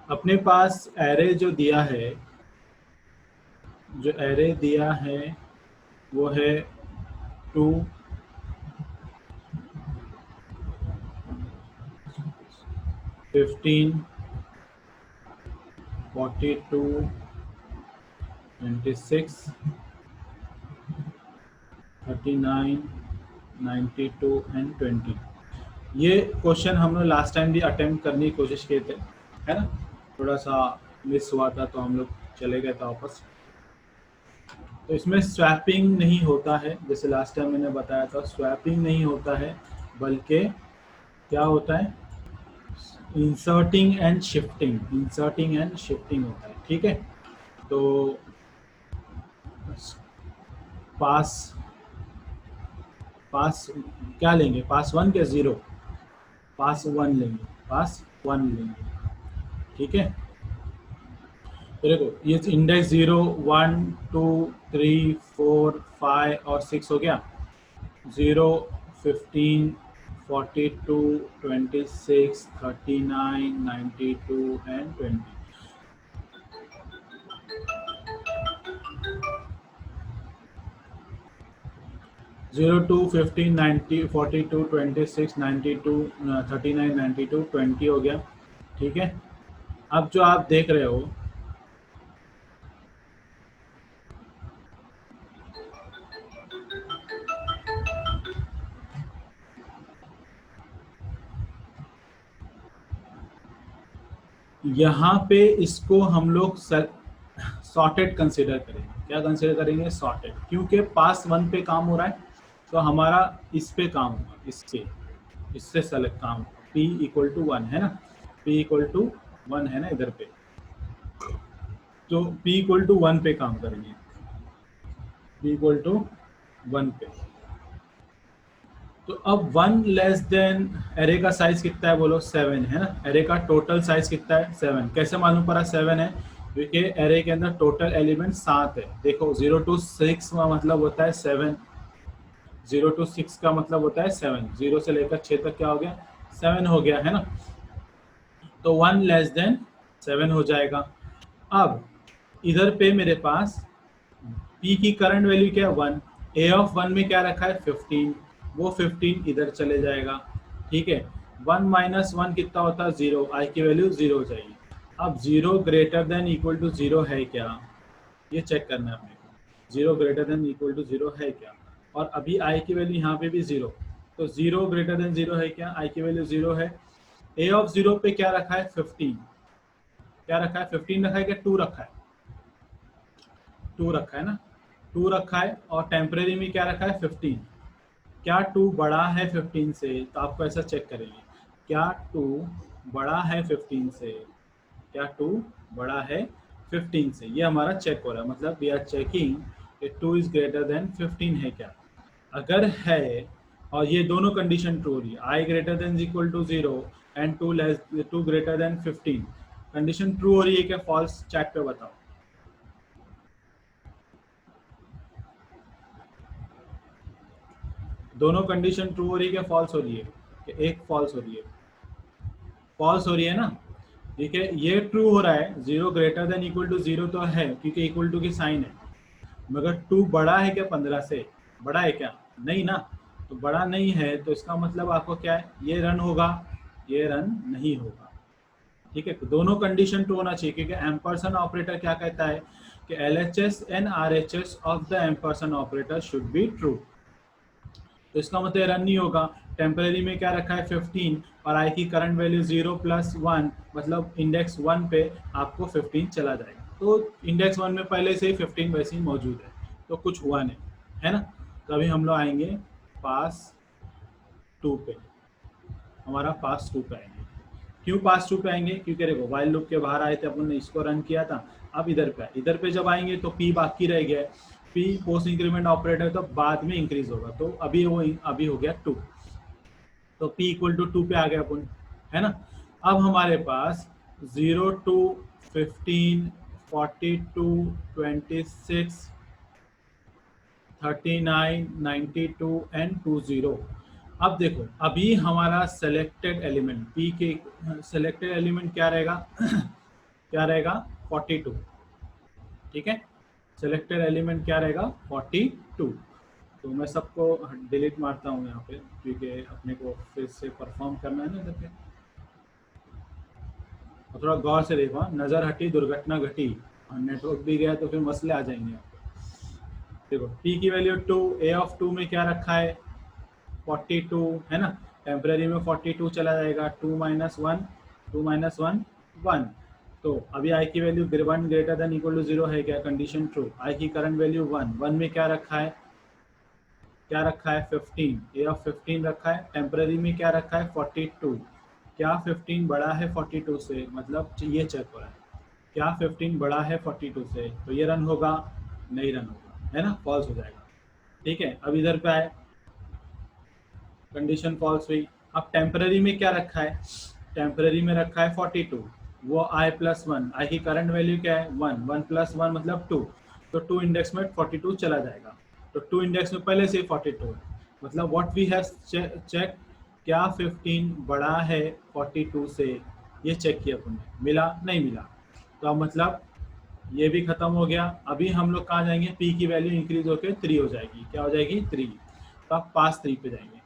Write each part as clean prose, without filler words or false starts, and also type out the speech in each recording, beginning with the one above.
अपने पास एरे जो दिया है, जो एरे दिया है वो है 2, 15, 42, 26, 39, 92 एंड 20। ये क्वेश्चन हम लोग लास्ट टाइम भी अटेम्प्ट करने की कोशिश किए थे, है ना। थोड़ा सा मिस हुआ था तो हम लोग चले गए थे वापस। तो इसमें स्वैपिंग नहीं होता है, जैसे लास्ट टाइम मैंने बताया था, स्वैपिंग नहीं होता है, बल्कि क्या होता है, inserting and shifting, inserting and shifting होता है। ठीक है, तो पास पास क्या लेंगे, पास 1 के 0, पास 1 लेंगे, पास 1 लेंगे। ठीक है, तो देखो ये इंडेक्स 0, 1, 2, 3, 4, 5 और 6 हो गया। 0, 15, 42, 26, 39, 92 एंड 20। 0, 2, 15, 90, 42, 26, 92, 39, 92, 20 हो गया। ठीक है, अब जो आप देख रहे हो यहाँ पे, इसको हम लोग सॉर्टेड कंसिडर करेंगे। क्या कंसिडर करेंगे, सॉर्टेड, क्योंकि पास 1 पे काम हो रहा है, तो हमारा इस पे काम होगा, इससे सेलेक्ट काम होगा। p इक्वल टू 1 है ना, p इक्वल टू 1 है ना इधर पे, तो p इक्वल टू 1 पे काम करेंगे, p इक्वल टू 1 पे। तो अब 1 लेस देन, एरे का साइज कितना है बोलो, 7 है ना। एरे का टोटल साइज कितना है, 7। कैसे मालूम पड़ा 7 है, क्योंकि एरे के अंदर टोटल एलिमेंट 7 है। देखो 0 to 6 का मतलब होता है 7, 0 to 6 का मतलब होता है 7, 0 से लेकर 6 तक क्या हो गया, 7 हो गया, है ना। तो 1 लेस देन 7 हो जाएगा। अब इधर पे मेरे पास p की करंट वैल्यू क्या है, 1, a ऑफ 1 में क्या रखा है, 15, वो 15 इधर चले जाएगा। ठीक है, 1 माइनस 1 कितना होता है, 0, i की वैल्यू 0 हो जाएगी। अब 0 ग्रेटर देन इक्वल टू 0 है क्या, ये चेक करना है अपने को, 0 ग्रेटर देन इक्वल टू 0 है क्या। और अभी i की वैल्यू यहाँ पे भी 0, तो 0 ग्रेटर देन 0 है क्या, i की वैल्यू 0 है। a ऑफ 0 पे क्या रखा है, 15, क्या रखा है, 15 रखा है क्या, 2 रखा है, 2 रखा है ना, 2 रखा है। और टेम्परेरी में क्या रखा है, 15। क्या 2 बड़ा है 15 से, तो आपको ऐसा चेक करेंगे, क्या 2 बड़ा है 15 से, क्या 2 बड़ा है 15 से, ये हमारा चेक हो रहा है, मतलब वी आर चेकिंग कि 2 इज ग्रेटर देन 15 है क्या। अगर है और ये दोनों कंडीशन ट्रू हो रही है, i greater than equal to 0 and 2 greater than 15, condition true हो रही है क्या, फॉल्स, चैट पे बताओ। दोनों कंडीशन ट्रू हो रही है क्या, फॉल्स हो रही है, कि एक फॉल्स हो रही है, फॉल्स हो रही है ना। ठीक है, ये ट्रू हो रहा है, 0 ग्रेटर देन इक्वल टू 0 तो है, क्योंकि इक्वल टू की साइन है, मगर 2 बड़ा है क्या 15 से, बड़ा है क्या, नहीं ना। तो बड़ा नहीं है, तो इसका मतलब आपको क्या है, ये रन होगा, ये रन नहीं होगा। ठीक है, तो दोनों कंडीशन ट्रू होना चाहिए, क्योंकि एम्परसन ऑपरेटर क्या कहता है कि LHS and RHS of the ampersand operator should be true. तो इसका मतलब रन नहीं होगा। टेम्परेरी में क्या रखा है, 15, और आई की करंट वैल्यू 0 + 1, मतलब इंडेक्स 1 पे आपको 15 चला जाएगा। तो इंडेक्स 1 में पहले से ही 15 वैसे ही मौजूद है, तो कुछ हुआ नहीं, है ना। तो अभी हम लोग आएंगे पास 2 पे, हमारा पास 2 पे आएंगे। क्यों पास 2 पे आएंगे, क्योंकि देखो वाइल लूप के बाहर आए थे अपन ने, इसको रन किया था। अब इधर पे जब आएंगे तो p बाकी रह गया, p पोस्ट इंक्रीमेंट ऑपरेटर तो बाद में इंक्रीज होगा, तो अभी हो गया 2, तो p इक्वल टू 2 पे आ गया अपन, है ना। अब हमारे पास 0 to 15, 42, 26, 39, 92 एंड 20। अब देखो अभी हमारा सेलेक्टेड एलिमेंट p के सेलेक्टेड एलिमेंट क्या रहेगा क्या रहेगा 42, ठीक है। सेलेक्टेड एलिमेंट क्या रहेगा 42। तो मैं सबको डिलीट मारता हूँ यहाँ पे, क्योंकि अपने को फिर से परफॉर्म करना है ना इधर पे। और थोड़ा गौर से देखो, नज़र हटी दुर्घटना घटी, नेटवर्क भी गया तो फिर मसले आ जाएंगे यहाँ पे। देखो p की वैल्यू 2, a ऑफ 2 में क्या रखा है 42 है ना, टेम्परेरी में 42 चला जाएगा, 2 माइनस वन, 2 माइनस वन 1। तो अभी i की value 1 greater than equal to 0 है क्या, कंडीशन ट्रू। i की करंट वैल्यू 1, 1 में क्या रखा है, क्या रखा है 15, ए ऑफ 15 रखा है, टेम्परेरी में क्या रखा है 42। क्या 15 बड़ा है 42 से, मतलब ये चेक हो रहा है क्या 15 बड़ा है 42 से, तो ये रन होगा, नहीं रन होगा, है ना, फॉल्स हो जाएगा। ठीक है, अब इधर पे आए, कंडीशन फॉल्स हुई। अब टेम्परेरी में क्या रखा है, टेम्परेरी में रखा है 42, वो i प्लस वन, आई की करंट वैल्यू क्या है 1, 1 प्लस वन मतलब 2, तो 2 इंडेक्स में 42 चला जाएगा, तो 2 इंडेक्स में पहले से 42 है, मतलब व्हाट वी हैव चेक, क्या 15 बड़ा है 42 से, ये चेक किया तुमने, मिला नहीं मिला, तो अब मतलब ये भी खत्म हो गया। अभी हम लोग कहाँ जाएंगे, p की वैल्यू इंक्रीज होकर 3 हो जाएगी, क्या हो जाएगी 3, तो आप पास 3 पे जाएंगे,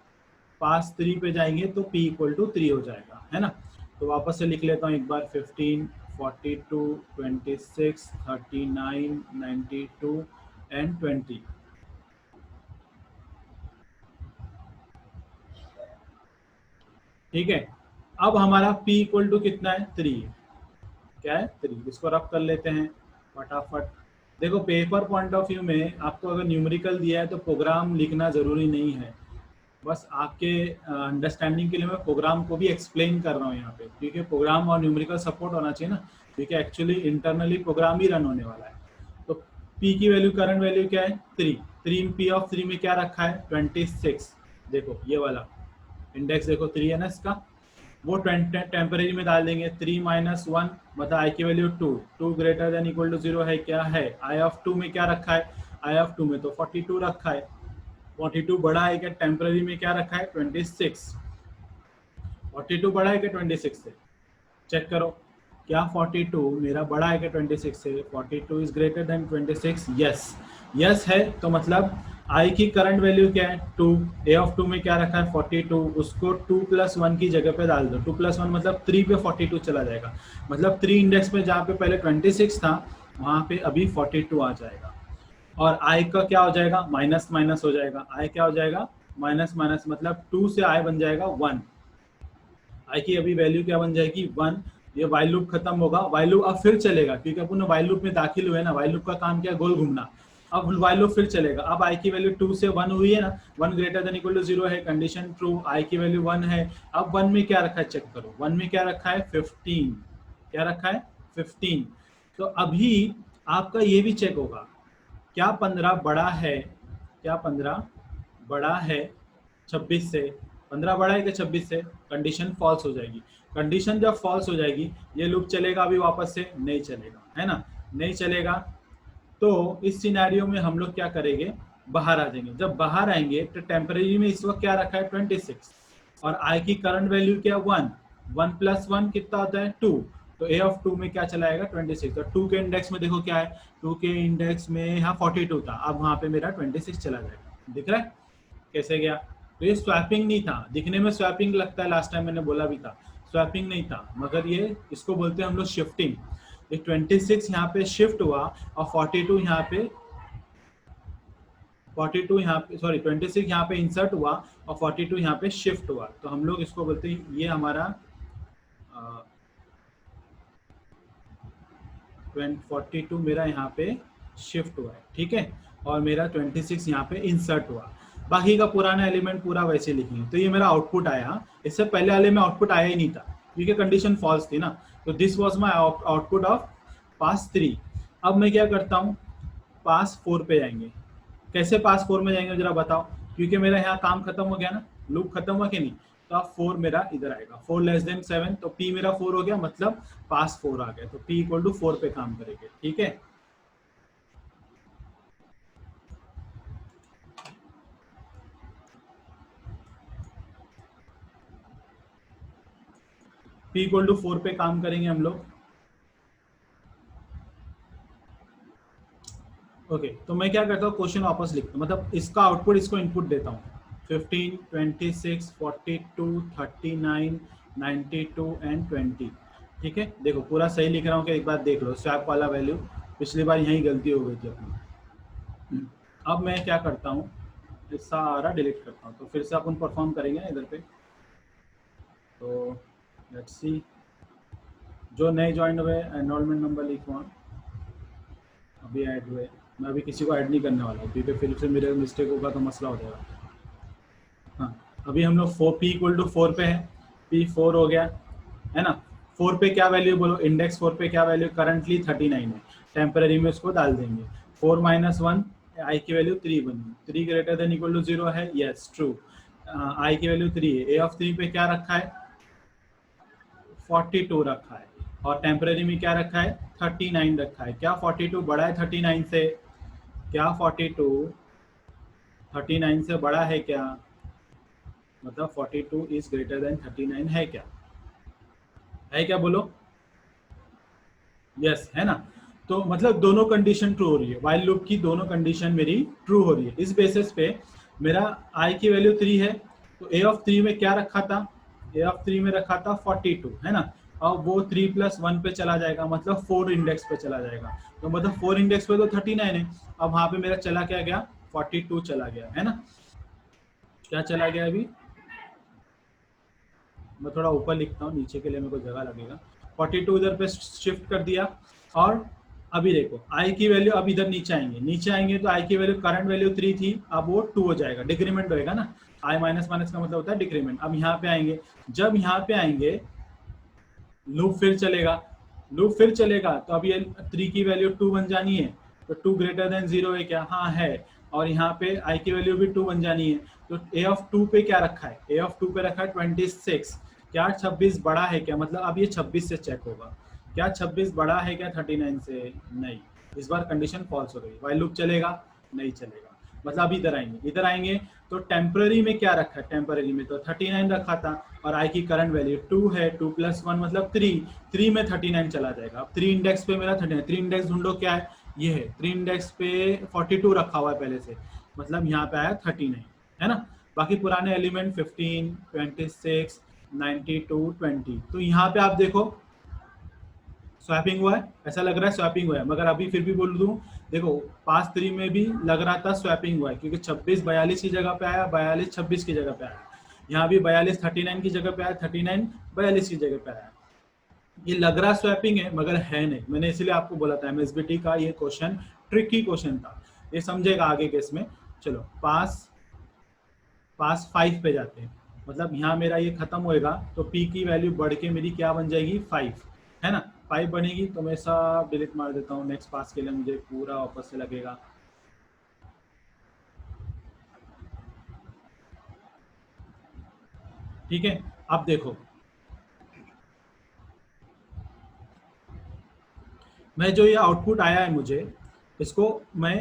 पास 3 पे जाएंगे तो p इक्वल टू 3 हो जाएगा, है ना। तो वापस से लिख लेता हूँ एक बार, 15, 42, 26, 39, 92 एंड 20। ठीक है, अब हमारा p इक्वल टू कितना है 3, क्या है 3, इसको रब कर लेते हैं फटाफट। देखो पेपर पॉइंट ऑफ व्यू में आपको अगर न्यूमेरिकल दिया है तो प्रोग्राम लिखना ज़रूरी नहीं है, बस आपके अंडरस्टैंडिंग के लिए मैं प्रोग्राम को भी एक्सप्लेन कर रहा हूँ यहाँ पे, क्योंकि प्रोग्राम और न्यूमेरिकल सपोर्ट होना चाहिए ना, क्योंकि एक्चुअली इंटरनली प्रोग्राम ही रन होने वाला है। तो p की वैल्यू करंट वैल्यू क्या है 3, 3 p ऑफ 3 में क्या रखा है 26, देखो ये वाला इंडेक्स देखो 3 है ना इसका, वो टेम्परेरी में डाल देंगे, 3 माइनस वन मतलब आई की value 2, 2 greater than equal to 0 है क्या है, आई ऑफ 2 में क्या रखा है, आई ऑफ 2 में तो 42 रखा है, 42 बड़ा है क्या, टेम्पररी में क्या रखा है 26, 42 बड़ा है क्या 26 से, चेक करो, क्या 42 मेरा बड़ा है क्या 26 से, 42 is greater then 26, yes, yes है, तो मतलब आई की करंट वैल्यू क्या है 2, ए ऑफ 2 में क्या रखा है 42, उसको 2 प्लस वन की जगह पे डाल दो, 2 प्लस वन मतलब 3 पे 42 चला जाएगा, मतलब 3 इंडेक्स में जहाँ पे पहले 26 था वहाँ पे अभी 42 आ जाएगा, और आई का क्या हो जाएगा माइनस माइनस हो जाएगा, आई क्या हो जाएगा माइनस माइनस, मतलब 2 से आई बन जाएगा 1, आई की अभी वैल्यू क्या बन जाएगी 1। ये वाइल लूप खत्म होगा, वाइल लूप अब फिर चलेगा, क्योंकि अपन वाइल लूप में दाखिल हुए ना, वाइल लूप का काम क्या गोल घूमना, अब वाइल लूप फिर चलेगा, अब आई की वैल्यू 2 से 1 हुई है ना, 1 ग्रेटर देन इक्वल टू 0 है, कंडीशन ट्रू, आई की वैल्यू 1 है। अब 1 में क्या रखा है चेक करो, 1 में क्या रखा है 15, क्या रखा है 15, तो अभी आपका ये भी चेक होगा, क्या 15 बड़ा है, क्या 15 बड़ा है 26 से, 15 बड़ा है क्या 26 से, कंडीशन फॉल्स हो जाएगी, कंडीशन जब फॉल्स हो जाएगी ये लूप चलेगा अभी वापस से नहीं चलेगा, है ना, नहीं चलेगा। तो इस सिनेरियो में हम लोग क्या करेंगे, बाहर आ जाएंगे, जब बाहर आएंगे तो टेम्परेरी में इस वक्त क्या रखा है 26, और आई की करंट वैल्यू क्या 1, 1 प्लस वन कितना होता है 2, तो ए ऑफ 2 में क्या चला आएगा 26, तो 2 के इंडेक्स में देखो क्या है, 2 के इंडेक्स में यहाँ 42 था, अब वहाँ पे मेरा 26 चला जाएगा, दिख रहा है कैसे गया। तो ये स्वैपिंग नहीं था, दिखने में स्वैपिंग लगता है, लास्ट टाइम मैंने बोला भी था, स्वैपिंग नहीं था, मगर ये इसको बोलते हैं हम लोग शिफ्टिंग, ये 26 यहाँ पे शिफ्ट हुआ और 42 यहाँ पे, 42 यहाँ पे सॉरी 26 यहाँ पे इंसर्ट हुआ और 42 यहाँ पे शिफ्ट हुआ, तो हम लोग इसको बोलते हैं ये हमारा 42 मेरा यहाँ पे शिफ्ट हुआ है, ठीक है, और मेरा 26 यहाँ पे इंसर्ट हुआ, बाकी का पुराना एलिमेंट पूरा वैसे लिखेंगे, तो ये मेरा आउटपुट आया, इससे पहले वाले में आउटपुट आया ही नहीं था क्योंकि कंडीशन फॉल्स थी ना, तो this was my output of pass 3। अब मैं क्या करता हूँ, पास 4 पे जाएंगे, कैसे पास 4 में जाएंगे जरा बताओ, क्योंकि मेरा यहाँ काम खत्म हो गया ना, लूप खत्म हुआ कि नहीं, तो अब 4 मेरा इधर आएगा, 4 लेस देन 7, तो p मेरा 4 हो गया, मतलब पास 4 आ गया, तो p इक्वल टू 4 पे काम करेंगे, ठीक है। p इक्वल टू 4 पे काम करेंगे हम लोग, ओके तो मैं क्या करता हूँ, क्वेश्चन वापस लिखता हूँ, मतलब इसका आउटपुट इसको इनपुट देता हूँ। 15, 26, 42, 39, 92 एंड 20। ठीक है, देखो पूरा सही लिख रहा हूँ कि एक बार देख लो स्वैप वाला वैल्यू, पिछली बार यही गलती हो गई थी अपनी। अब मैं क्या करता हूँ, ये सारा डिलीट करता हूँ, तो फिर से अपन परफॉर्म करेंगे ना इधर पे। तो लेट्स सी, जो नए ज्वाइन हुए एनरोलमेंट नंबर लिखवा, अभी ऐड हुए, मैं अभी किसी को ऐड नहीं करने वाला हूँ क्योंकि फिर से मेरे मिस्टेक होगा तो मसला हो जाएगा। हाँ, अभी हम लोग 4 पे है, P4 हो गया है ना। 4 पे क्या वैल्यू बोलो, इंडेक्स 4 पे क्या वैल्यू, करंटली 39 है, टेम्पररी में उसको डाल देंगे। 4 - 1, आई की वैल्यू 3 बनी, 3 ग्रेटर देन इक्वल टू 0 है, यस ट्रू। आई की वैल्यू 3 है, ए ऑफ 3 पे क्या रखा है, 42 रखा है, और टेम्पररी में क्या रखा है, 39 रखा है। क्या 42 बड़ा है 39 से, क्या 42 39 से बड़ा है क्या, मतलब 42 इज ग्रेटर देन 39 है क्या बोलो, यस है ना। तो मतलब दोनों कंडीशन ट्रू हो रही है, वाइल लूप की दोनों कंडीशन मेरी ट्रू हो रही है। इस बेसिस पे मेरा आई की वैल्यू 3 है, तो ए ऑफ 3 में क्या रखा था, ए ऑफ 3 में रखा था 42 है ना, अब वो 3 + 1 पे चला जाएगा, मतलब 4 इंडेक्स पे चला जाएगा, तो मतलब 4 इंडेक्स पे तो 39 है, अब वहां पे मेरा चला क्या गया, 42 चला गया है ना। क्या चला गया अभी, मैं थोड़ा ऊपर लिखता हूँ, नीचे के लिए मेरे को जगह लगेगा। 42 इधर पे शिफ्ट कर दिया, और अभी देखो आई की वैल्यू, अब इधर नीचे आएंगे तो आई की वैल्यू करंट वैल्यू 3 थी, अब वो 2 हो जाएगा, डिक्रीमेंट होएगा ना, आई माइनस माइनस का मतलब होता है डिक्रीमेंट। अब यहाँ पे आएंगे, जब यहाँ पे आएंगे लूप फिर चलेगा, तो अब ये 3 की वैल्यू 2 बन जानी है, तो 2 ग्रेटर देन 0 है क्या, हाँ है, और यहाँ पे आई की वैल्यू भी 2 बन जानी है, तो ए ऑफ 2 पे क्या रखा है, ए ऑफ 2 पे रखा है 26, क्या 26 बड़ा है क्या, मतलब अब ये 26 से चेक होगा, क्या 26 बड़ा है क्या 39 से, नहीं, इस बार कंडीशन फॉल्स हो गई, व्हाइल लूप चलेगा, नहीं चलेगा। मतलब अब इधर आएंगे तो टेम्पररी में क्या रखा है, टेम्पररी में तो 39 रखा था, और आई की करंट वैल्यू 2 है, 2 + 1 मतलब 3 में 39 चला जाएगा। अब 3 इंडेक्स पे मेरा 39, 3 इंडेक्स ढूंढो क्या है, ये है 3 इंडेक्स पे 42 रखा हुआ है पहले से, मतलब यहाँ पे आया 39 है ना। बाकी पुराने एलिमेंट 15, 26, 92, 20, तो यहाँ पे आप देखो स्वैपिंग हुआ है, ऐसा लग रहा है स्वैपिंग हुआ है, मगर अभी फिर भी बोल दूं, देखो पास 3 में भी लग रहा था स्वैपिंग हुआ है, क्योंकि 26 42 की जगह पे आया, 42 26 की जगह पे आया, यहाँ भी 42 39 की जगह पे आया, 39 42 की जगह पे आया। ये लग रहा स्वैपिंग है मगर है नहीं, मैंने इसलिए आपको बोला था एमएसबीटी का ये क्वेश्चन ट्रिकी क्वेश्चन था, ये समझेगा आगे के इसमें। चलो पास 5 पे जाते हैं, मतलब यहाँ मेरा ये खत्म होएगा, तो पी की वैल्यू बढ़ के मेरी क्या बन जाएगी 5 है ना, 5 बनेगी, तो मैं सब डिलीट मार देता हूँ, नेक्स्ट पास के लिए मुझे पूरा वापस से लगेगा। ठीक है, अब देखो मैं जो ये आउटपुट आया है मुझे, इसको मैं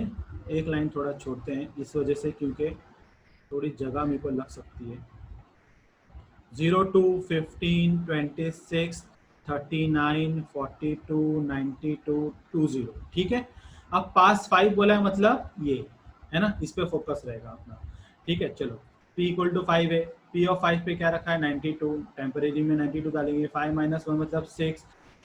एक लाइन थोड़ा छोड़ते हैं इस वजह से क्योंकि थोड़ी जगह मेरे को लग सकती है। 0 to 15, 26, 39, 42, 92, 20, ठीक है। अब पास 5 बोला है, मतलब ये है ना, इस पे फोकस रहेगा अपना। ठीक है, चलो p = 5 है, p ऑफ 5 पे क्या रखा है 92, टेम्परेरी में 92 डालेंगे, 5 - 1 मतलब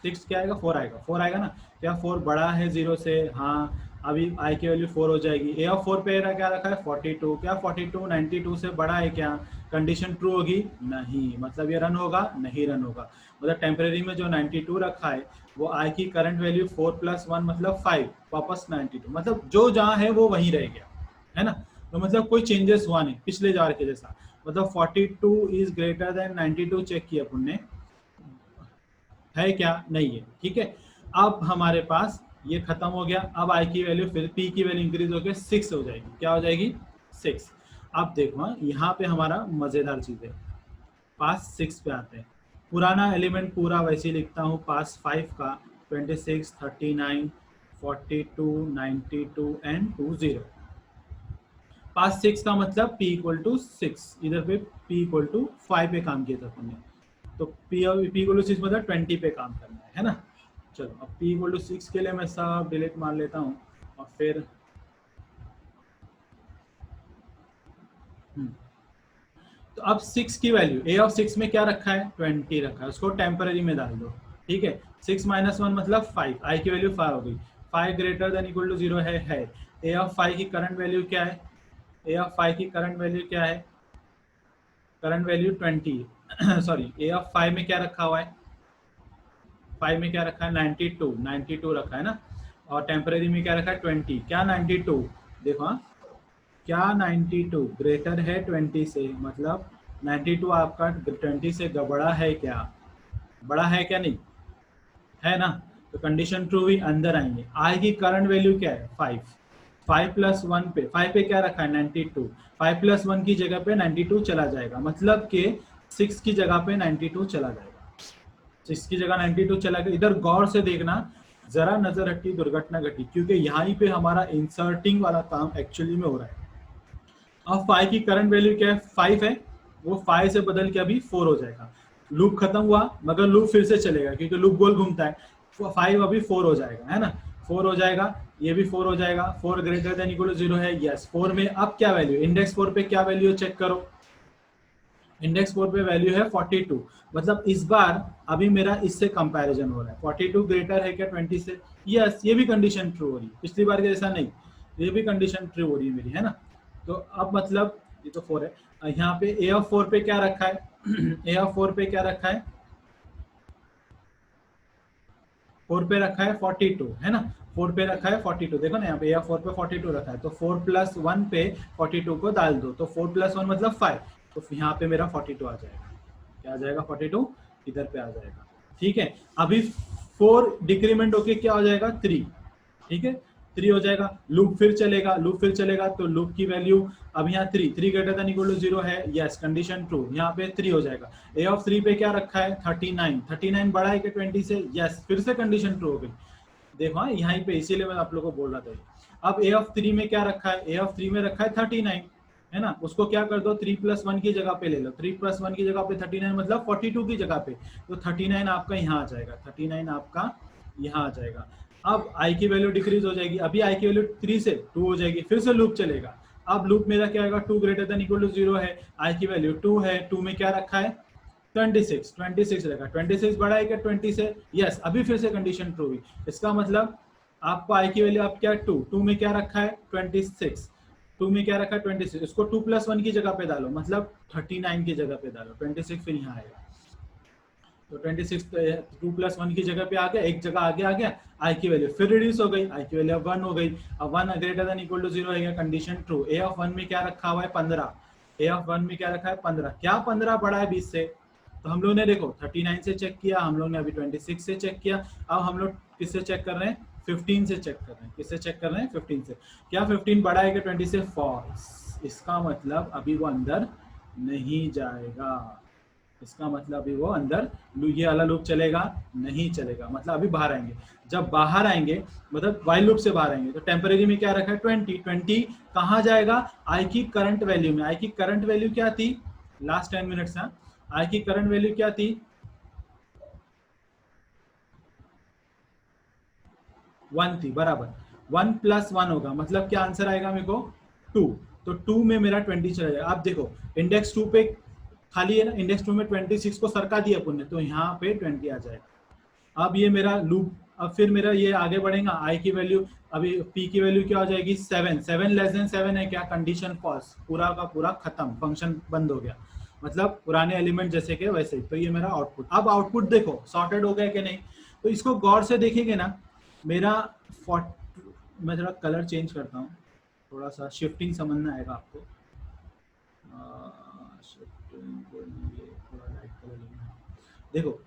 6 क्या आएगा, 4 आएगा, 4 आएगा ना। क्या 4 बड़ा है 0 से, हाँ, अभी i की वैल्यू 4 हो जाएगी। ए ऑफ 4 पे क्या रखा है 42, क्या 42 92 से बड़ा है क्या, कंडीशन ट्रू होगी, नहीं, मतलब ये रन होगा, नहीं रन होगा, मतलब टेम्परेरी में जो 92 रखा है वो आई की करंट वैल्यू 4 + 1 मतलब 5, वापस 92, मतलब जो जहाँ है वो वहीं रह गया है ना। तो मतलब कोई चेंजेस हुआ नहीं पिछले बार के जैसा, मतलब 42 इज ग्रेटर देन 92 चेक किया अपन ने, है क्या, नहीं है, ठीक है। अब हमारे पास ये खत्म हो गया, अब आई की वैल्यू फिर पी की वैल्यू इंक्रीज होकर 6 हो जाएगी, क्या हो जाएगी 6। अब देखो यहाँ पे हमारा मजेदार चीज है, पास 6 पे आते हैं, पुराना एलिमेंट पूरा वैसे ही लिखता हूँ, पास 5 का 26, 39, 42, 92 एंड 20। पास 6 का मतलब p = 6, इधर पे p = 5 पे काम किया था अपन ने, तो p = 6 मतलब 20 पे काम करना है ना। चलो अब p = 6 के लिए मैं सब डिलीट मार लेता हूँ, और फिर तो अब 6 की वैल्यू, ए ऑफ 6 में क्या रखा है, 20 रखा है, उसको टेम्पररी में डाल दो, ठीक है। 6 माइनस 1 मतलब 5, आई की वैल्यू 5 हो गई, 5 ग्रेटर देन इक्वल टू 0 है। ए ऑफ 5 की करंट वैल्यू क्या है, ए ऑफ 5 की करंट वैल्यू क्या है, current value 20 sorry, A of 5 में क्या रखा हुआ है, 5 में क्या रखा है, 92 रखा है ना, और टेम्पररी में क्या रखा है, 20, क्या 92, देखो हाँ, क्या 92 ग्रेटर है 20 से, मतलब 92 आपका 20 से बड़ा है क्या, बड़ा है क्या, नहीं है ना, तो कंडीशन ट्रू हुई, अंदर आएंगे। आई की करंट वैल्यू क्या है, 5 प्लस 1 पे, 5 पे क्या रखा है, 92, 5 प्लस 1 की जगह पे 92 चला जाएगा, मतलब कि 6 की जगह पे 92 चला जाएगा, 6 की जगह 92 चला गया। इधर गौर से देखना, जरा नजर हटी दुर्घटना घटी, क्योंकि यहाँ पे हमारा इंसर्टिंग वाला काम एक्चुअली में हो रहा है। अब 5 की करंट वैल्यू क्या है, 5 है, वो 5 से बदल के अभी 4 हो जाएगा, लूप खत्म हुआ, मगर लूप फिर से चलेगा क्योंकि लूप गोल घूमता है, 5 अभी 4 हो जाएगा, है ना, 4 हो जाएगा, ये भी 4 हो जाएगा, 4 ग्रेटर देन इक्वल टू 0 है, यस। 4 में अब क्या वैल्यू, इंडेक्स 4 पे क्या वैल्यू चेक करो, इंडेक्स 4 पे वैल्यू है 42, मतलब इस बार अभी मेरा इससे कंपैरिजन हो रहा है, 42 ग्रेटर है क्या 20 से, यस, ये भी कंडीशन ट्रू हो रही है, पिछली बार के जैसा नहीं, ये भी कंडीशन ट्रू हो रही है मेरी, है ना। तो अब मतलब ये तो 4 है, यहाँ पे ए ऑफ 4 पे क्या रखा है ए ऑफ 4 पे क्या रखा है, 4 पे रखा है 42, है ना, 4 पे रखा है 42, देखो ना यहाँ पे ए ऑफ 4 पे 42 रखा है, तो 4 प्लस 1 पे 42 को डाल दो, तो 4 प्लस 1 मतलब 5, तो यहाँ पे मेरा 42 आ जाएगा, क्या आ जाएगा, 42 इधर पे आ जाएगा, ठीक है। अभी 4 डिक्रीमेंट होके क्या हो जाएगा, 3, ठीक है, 3 हो जाएगा, लूप फिर चलेगा, लूप फिर चलेगा, तो लूप की वैल्यू अब यहाँ 3 ग्रेटर देन इक्वल टू 0 है, यस, कंडीशन ट्रू, यहाँ पे 3 हो जाएगा। ए ऑफ 3 पे क्या रखा है, 39 बड़ा है कि 20 से, यस, फिर से कंडीशन ट्रू हो गई, देखो हाँ, यहाँ पे इसीलिए मैं आप लोगों को बोल रहा था। अब ए ऑफ 3 में क्या रखा है, ए ऑफ 3 में रखा है 39, है ना, उसको क्या कर दो, 3 प्लस 1 की जगह पे ले लो, 3 प्लस 1 की जगह पे 39 मतलब 42 की जगह पे, तो 39 आपका यहाँ आ जाएगा, 39 आपका यहाँ आ जाएगा। अब आई की वैल्यू डिक्रीज हो जाएगी, अभी आई की वैल्यू 3 से 2 हो जाएगी, फिर से लूप चलेगा, अब लूप मेरा क्या आएगा, 2 ग्रेटर देन इक्वल टू 0 है, आई की वैल्यू 2 है, 2 में क्या रखा है, 26 रखा, 26 बड़ा है क्या 20 से, यस, अभी फिर से कंडीशन ट्रू हुई, इसका मतलब आपको आई की वैल्यू आप क्या, 2 में क्या रखा है 26, 2 में क्या रखा है 26, इसको 2 प्लस 1 की जगह पे डालो, मतलब 39 की जगह पे डालो, 26 फिर यहाँ आएगा, तो 26 2 प्लस 1 की जगह पे आ गया, एक जगह आगे आ गया, आई की वैल्यू फिर रिड्यूस हो गई, आई की वैल्यू अब 1 हो गई, अब 1 ग्रेटर देन इक्वल टू 0 है, कंडीशन ट्रू। ए ऑफ 1 में क्या रखा हुआ है 15, ए ऑफ 1 में क्या रखा है 15, क्या 15 बड़ा है 20 से, तो हम लोग ने देखो 39 से चेक किया, हम लोग ने अभी 26 से चेक किया, अब हम लोग किससे चेक कर रहे हैं, 15 से चेक कर रहे हैं, किससे चेक कर रहे हैं 15 से, क्या 15 बड़ा है कि 20 से, फॉल्स, इसका मतलब अभी वो अंदर नहीं जाएगा, इसका मतलब अभी वो अंदर, ये वाला लूप चलेगा नहीं चलेगा, मतलब अभी बाहर आएंगे, जब बाहर आएंगे मतलब वाइल लूप से बाहर आएंगे, तो टेम्परेरी में क्या रखा है 20 कहाँ जाएगा, आई की करंट वैल्यू में, आई की करंट वैल्यू क्या थी, लास्ट 10 मिनट्स, आई की करंट वैल्यू क्या थी, 1 थी, बराबर, 1 प्लस 1 होगा, मतलब क्या आंसर आएगा मेरे को 2, तो 2 में मेरा 20 चला जाएगा। आप देखो इंडेक्स 2 पे खाली है ना, इंडेक्स 2 में 26 को सरका दिया अपन ने, तो यहाँ पे 20 आ जाएगा। अब ये मेरा लूप, अब फिर मेरा ये आगे बढ़ेगा, आई की वैल्यू, अभी पी की वैल्यू क्या हो जाएगी 7 लेस देन 7 है क्या, कंडीशन फॉल्स, पूरा का पूरा खत्म, फंक्शन बंद हो गया, मतलब पुराने एलिमेंट जैसे के वैसे ही, तो ये मेरा आउटपुट। अब आउटपुट देखो सॉर्टेड हो गया कि नहीं, तो इसको गौर से देखेंगे ना, मेरा मैं थोड़ा कलर चेंज करता हूँ, थोड़ा सा शिफ्टिंग समझना आएगा आपको, शिफ्टिंग के लिए थोड़ा लाइट कलर लेना है। देखो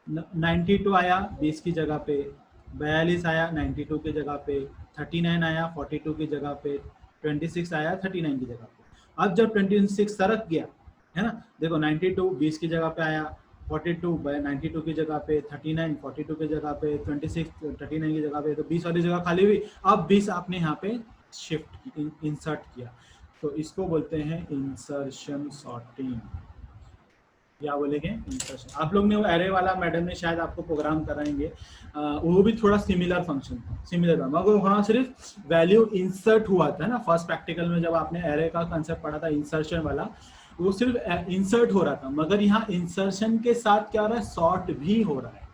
92 आया 20 की जगह पे, 42 आया 92 की जगह पे, 39 आया 42 की जगह पे, 26 आया 39 की जगह पे। अब जब 26 सरक गया, है ना, देखो 92 20 की जगह पे आया, 42 92 की जगह पे, 39 42 की जगह पे, 26 39 की जगह पे, तो 20 वाली जगह खाली हुई, अब 20 आपने यहाँ पे शिफ्ट इंसर्ट किया, तो इसको बोलते हैं इंसर्शन सॉर्टिंग। क्या बोलेंगे इंसर्शन। आप लोग ने वो एरे वाला मैडम ने शायद आपको प्रोग्राम कराएंगे, वो भी थोड़ा सिमिलर फंक्शन था, सिमिलर था, मगर वहाँ सिर्फ वैल्यू इंसर्ट हुआ था ना। फर्स्ट प्रैक्टिकल में जब आपने एरे का कंसेप्ट पढ़ा था इंसर्शन वाला, वो सिर्फ इंसर्ट हो रहा था, मगर यहाँ इंसर्शन के साथ क्या हो रहा है, सॉर्ट भी हो रहा है।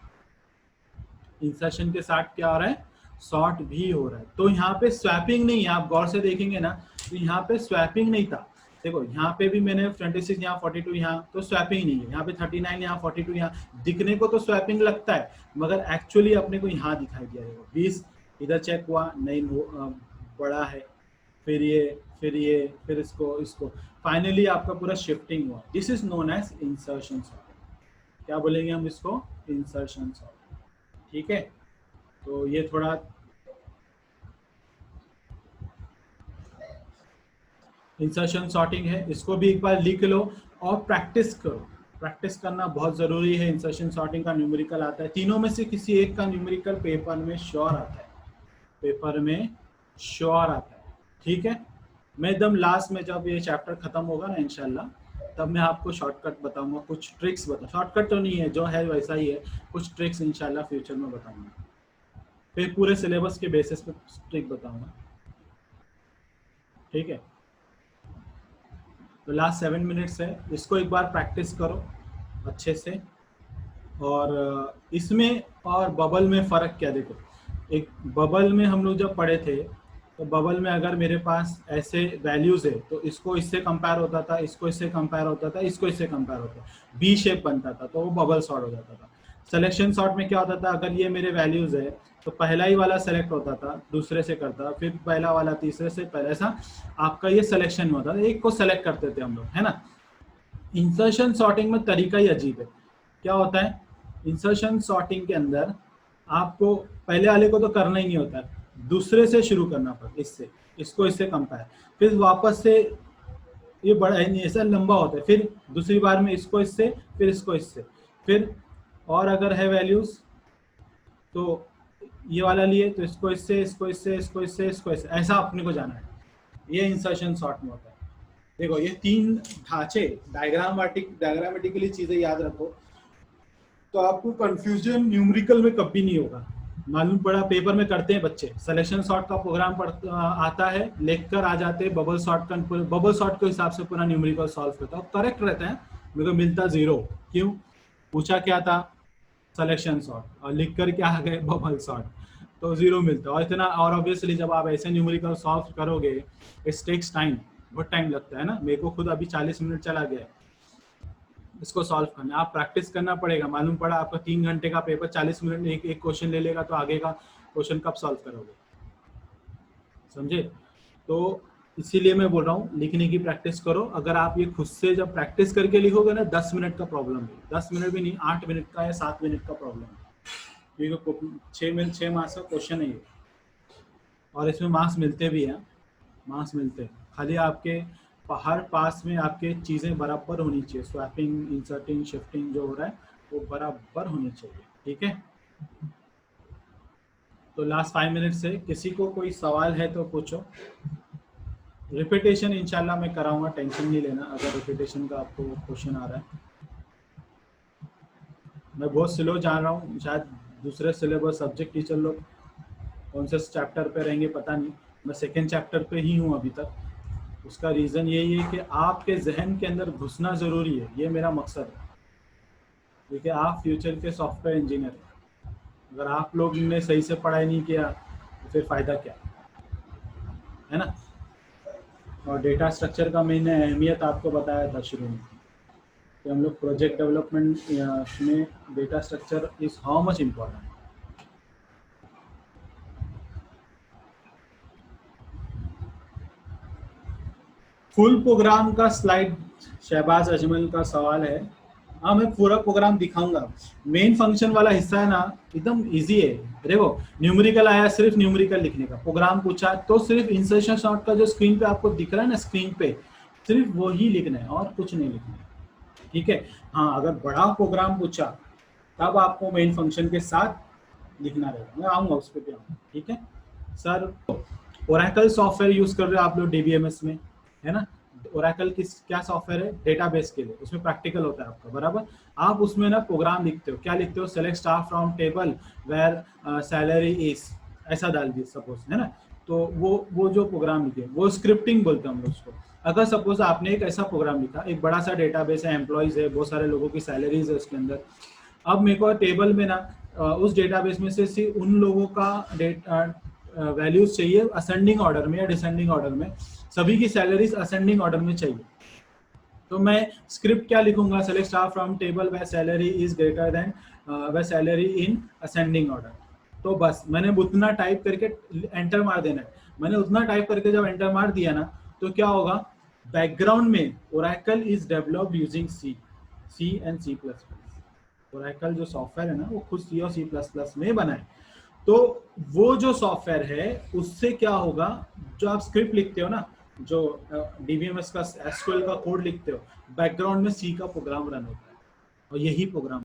इंसर्शन के साथ क्या हो रहा है, सॉर्ट भी हो रहा है। तो यहाँ पे स्वैपिंग नहीं है, आप गौर से देखेंगे ना तो यहाँ पे स्वैपिंग नहीं था। देखो यहाँ पे भी मैंने 26 यहाँ 42 यहाँ, तो स्वैपिंग नहीं है। यहाँ पे 39 यहाँ 42 यहाँ, दिखने को तो स्वैपिंग लगता है, मगर एक्चुअली अपने को यहाँ दिखाई दिया। देखो 20 इधर चेक हुआ नहीं, बड़ा है, फिर ये फिर इसको इसको, फाइनली आपका पूरा शिफ्टिंग हुआ। This is known as insertion sort. क्या बोलेंगे हम इसको, इंसर्शन सॉर्ट। ठीक है, तो ये थोड़ा इंसर्शन सॉर्टिंग है, इसको भी एक बार लिख लो और प्रैक्टिस करो। प्रैक्टिस करना बहुत जरूरी है। इंसर्शन सॉर्टिंग का न्यूमेरिकल आता है, तीनों में से किसी एक का न्यूमेरिकल पेपर में श्योर आता है, पेपर में श्योर आता है। ठीक है, मैं एकदम लास्ट में जब ये चैप्टर खत्म होगा ना इंशाल्लाह, तब मैं आपको शॉर्टकट बताऊंगा, कुछ ट्रिक्स बताऊँ। शॉर्टकट तो नहीं है, जो है वैसा ही है, कुछ ट्रिक्स इंशाल्लाह फ्यूचर में बताऊंगा, फिर पूरे सिलेबस के बेसिस पे ट्रिक बताऊंगा। ठीक है, तो लास्ट 7 मिनट्स है, इसको एक बार प्रैक्टिस करो अच्छे से। और इसमें और बबल में फ़र्क क्या, देखो एक बबल में हम लोग जब पढ़े थे, तो बबल में अगर मेरे पास ऐसे वैल्यूज़ है तो इसको इससे कंपेयर होता था, इसको इससे कंपेयर होता था, इसको इससे कंपेयर होता था, बी शेप बनता था, तो वो बबल सॉर्ट हो जाता था। सिलेक्शन सॉर्ट में क्या होता था, अगर ये मेरे वैल्यूज़ है तो पहला ही वाला सेलेक्ट होता था, दूसरे से करता, फिर पहला वाला तीसरे से, पहले ऐसा आपका ये सिलेक्शन होता था, एक को सेलेक्ट करते थे हम लोग, है ना। इंसर्शन सॉर्टिंग में तरीका ही अजीब है। क्या होता है इंसर्शन सॉर्टिंग के अंदर, आपको पहले वाले को तो करना ही नहीं होता है, दूसरे से शुरू करना पड़ता है, इससे इसको इससे कंपेयर, फिर वापस से ये बड़ा ऐसा लंबा होता है, फिर दूसरी बार में इसको इससे, फिर इसको इससे, फिर और अगर है वैल्यूज तो ये वाला लिए तो इसको इससे, इसको इससे, इसको इससे, इसको इससे, ऐसा अपने को जाना है। ये इंसर्शन सॉर्ट में होता है। देखो ये तीन ढांचे डायग्रामेटिकली चीजें याद रखो, तो आपको कंफ्यूजन न्यूमेरिकल में कभी नहीं होगा। मालूम पड़ा, पेपर में करते हैं बच्चे, सिलेक्शन सॉर्ट का प्रोग्राम आता है, लेकर आ जाते हैं, बबल सॉर्ट का, बबल सॉर्ट के हिसाब से पूरा न्यूमेरिकल सॉल्व करता है, करेक्ट रहता है, मेरे को मिलता 0। क्यों, पूछा क्या था, सिलेक्शन सॉर्ट, और लिख कर क्या आ गए, बबल सॉर्ट, तो 0 मिलता है। और इतना, और ऑब्वियसली जब आप ऐसे न्यूमेरिकल सॉल्व करोगे, इट टेक्स टाइम, बहुत टाइम लगता है ना। मेरे को खुद अभी 40 मिनट चला गया इसको सॉल्व करना। आप प्रैक्टिस करना पड़ेगा। मालूम पड़ा आपका 3 घंटे का पेपर 40 मिनट में एक क्वेश्चन ले लेगा, तो आगे का क्वेश्चन कब सॉल्व करोगे, समझे। तो इसीलिए मैं बोल रहा हूँ लिखने की प्रैक्टिस करो। अगर आप ये खुद से जब प्रैक्टिस करके लिखोगे ना, 10 मिनट का प्रॉब्लम है, 10 मिनट भी नहीं, 8 मिनट का या 7 मिनट का प्रॉब्लम है, क्योंकि 6 मार्क्स का क्वेश्चन है ये, और इसमें मार्क्स मिलते भी हैं, मार्क्स मिलते हैं। खाली आपके हर पास में आपके चीज़ें बराबर होनी चाहिए, स्वैपिंग, इंसर्टिंग, शिफ्टिंग जो हो रहा है वो बराबर होनी चाहिए। ठीक है, तो लास्ट 5 मिनट से किसी को कोई सवाल है तो पूछो। रिपीटेशन इंशाल्लाह मैं कराऊंगा, टेंशन नहीं लेना अगर रिपीटेशन का आपको क्वेश्चन आ रहा है। मैं बहुत स्लो जान रहा हूँ, शायद दूसरे सिलेबस सब्जेक्ट टीचर लोग कौन से चैप्टर पे रहेंगे पता नहीं, मैं सेकेंड चैप्टर पे ही हूँ अभी तक। उसका रीज़न यही है कि आपके जहन के अंदर घुसना ज़रूरी है, ये मेरा मकसद है, क्योंकि आप फ्यूचर के सॉफ्टवेयर इंजीनियर हैं। अगर आप लोग ने सही से पढ़ाई नहीं किया तो फिर फ़ायदा क्या है ना। और डेटा स्ट्रक्चर का मैंने अहमियत आपको बताया था शुरू में कि हम लोग प्रोजेक्ट डेवलपमेंट में data structure is how much important. Full program का स्लाइड, शहबाज अजमल का सवाल है। हाँ मैं पूरा प्रोग्राम दिखाऊंगा, मेन फंक्शन वाला हिस्सा है ना एकदम इजी है। देखो न्यूमेरिकल आया, सिर्फ न्यूमेरिकल लिखने का, प्रोग्राम पूछा तो सिर्फ इंसर्शन सॉर्ट का जो स्क्रीन पे आपको दिख रहा है ना, स्क्रीन पे सिर्फ वही लिखना है और कुछ नहीं लिखना है। ठीक है, हाँ अगर बड़ा प्रोग्राम पूछा तब आपको मेन फंक्शन के साथ लिखना रहेगा, मैं आऊँगा उस पर भी आऊँगा। ठीक है सर, ओरेकल सॉफ्टवेयर यूज कर रहे हो आप लोग डीबीएमएस में, है ना। ओरेकल किस क्या सॉफ्टवेयर है, डेटाबेस के लिए, उसमें प्रैक्टिकल होता है आपका, बराबर। आप उसमें ना प्रोग्राम लिखते हो, क्या लिखते हो, select staff from table where salary is, ऐसा डाल दिए सपोज, है ना। तो वो जो प्रोग्राम लिखे वो स्क्रिप्टिंग बोलते हैं हम लोग उसको। अगर सपोज आपने एक ऐसा प्रोग्राम लिखा, एक बड़ा सा डेटाबेस है, एम्प्लॉयज है, बहुत सारे लोगों की सैलरीज है उसके अंदर, अब मेरे को टेबल में ना उस डेटाबेस में से सिर्फ उन लोगों का वैल्यूज चाहिए असेंडिंग ऑर्डर में या डिसेंडिंग ऑर्डर में, सभी की सैलरीज असेंडिंग ऑर्डर में चाहिए। तो मैं स्क्रिप्ट क्या लिखूंगा, select staff from table where salary is greater than where salary in ascending order. तो बस मैंने उतना टाइप करके एंटर मार देना है। मैंने उतना टाइप करके जब एंटर मार दिया ना, तो क्या होगा, बैकग्राउंड में Oracle is developed using C and C plus plus. Oracle जो सॉफ्टवेयर है ना वो खुद सी और सी प्लस प्लस में बना है। तो वो जो सॉफ्टवेयर है उससे क्या होगा, जो आप स्क्रिप्ट लिखते हो ना, जो डीबीएमएस का एसक्यूएल का कोड लिखते हो, बैकग्राउंड में सी का प्रोग्राम रन होता है, और यही प्रोग्राम